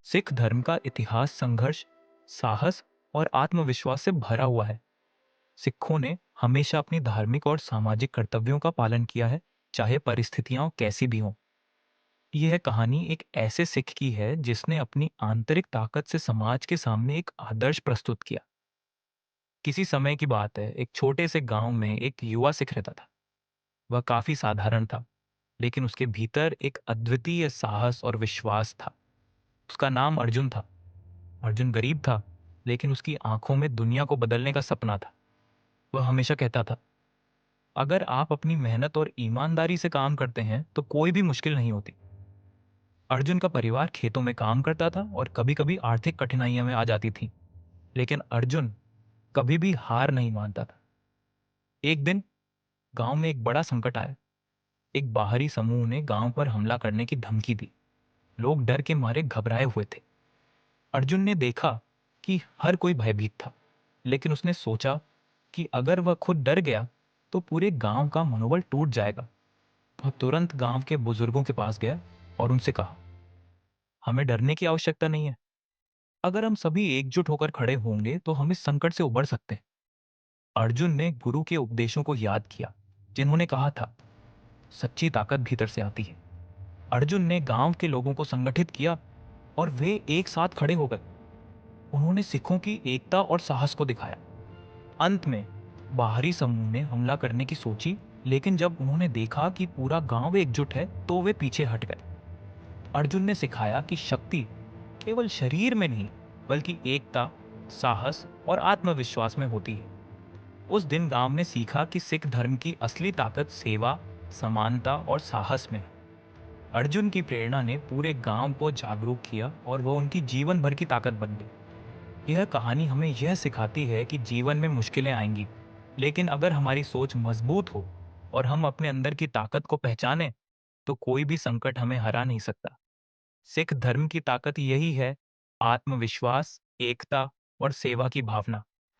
सिख धर्म का इतिहास संघर्ष, साहस और आत्मविश्वास से भरा हुआ है। सिखों ने हमेशा अपनी धार्मिक और सामाजिक कर्तव्यों का पालन किया है, चाहे परिस्थितियां कैसी भी हों। यह कहानी एक ऐसे सिख की है जिसने अपनी आंतरिक ताकत से समाज के सामने एक आदर्श प्रस्तुत किया। किसी समय की बात है, एक छोटे से गांव में एक युवा सिख रहता था। वह काफी साधारण था, लेकिन उसके भीतर एक अद्वितीय साहस और विश्वास था। उसका नाम अर्जुन था। अर्जुन गरीब था, लेकिन उसकी आंखों में दुनिया को बदलने का सपना था। वह हमेशा कहता था, अगर आप अपनी मेहनत और ईमानदारी से काम करते हैं तो कोई भी मुश्किल नहीं होती। अर्जुन का परिवार खेतों में काम करता था और कभी-कभी आर्थिक कठिनाइयां में आ जाती थी, लेकिन अर्जुन कभी भी हार नहीं मानता था। एक दिन गांव में एक बड़ा संकट आया। एक बाहरी समूह ने गांव पर हमला करने की धमकी दी। लोग डर के मारे घबराए हुए थे। अर्जुन ने देखा कि हर कोई भयभीत था, लेकिन उसने सोचा कि अगर वह खुद डर गया तो पूरे गांव का मनोबल टूट जाएगा। वह तुरंत गांव के बुजुर्गों के पास गया और उनसे कहा, हमें डरने की आवश्यकता नहीं है। अगर हम सभी एकजुट होकर खड़े होंगे तो हम इस संकट से उबर सकते हैं। अर्जुन ने गुरु के उपदेशों को याद किया, जिन्होंने कहा था, सच्ची ताकत भीतर से आती है। अर्जुन ने गांव के लोगों को संगठित किया और वे एक साथ खड़े हो गए। उन्होंने सिखों की एकता और साहस को दिखाया। अंत में बाहरी समूह ने हमला करने की सोची, लेकिन जब उन्होंने देखा कि पूरा गांव एकजुट है तो वे पीछे हट गए। अर्जुन ने सिखाया कि शक्ति केवल शरीर में नहीं, बल्कि एकता, साहस और आत्मविश्वास में होती है। उस दिन गांव ने सीखा कि सिख धर्म की असली ताकत सेवा, समानता और साहस में है। अर्जुन की प्रेरणा ने पूरे गांव को जागरूक किया और वो उनकी जीवन भर की ताकत बन गई। यह कहानी हमें यह सिखाती है कि जीवन में मुश्किलें आएंगी, लेकिन अगर हमारी सोच मजबूत हो और हम अपने अंदर की ताकत को पहचानें, तो कोई भी संकट हमें हरा नहीं सकता। सिख धर्म की ताकत यही है, आत्मविश्वास, एकता और सेवा की भावना।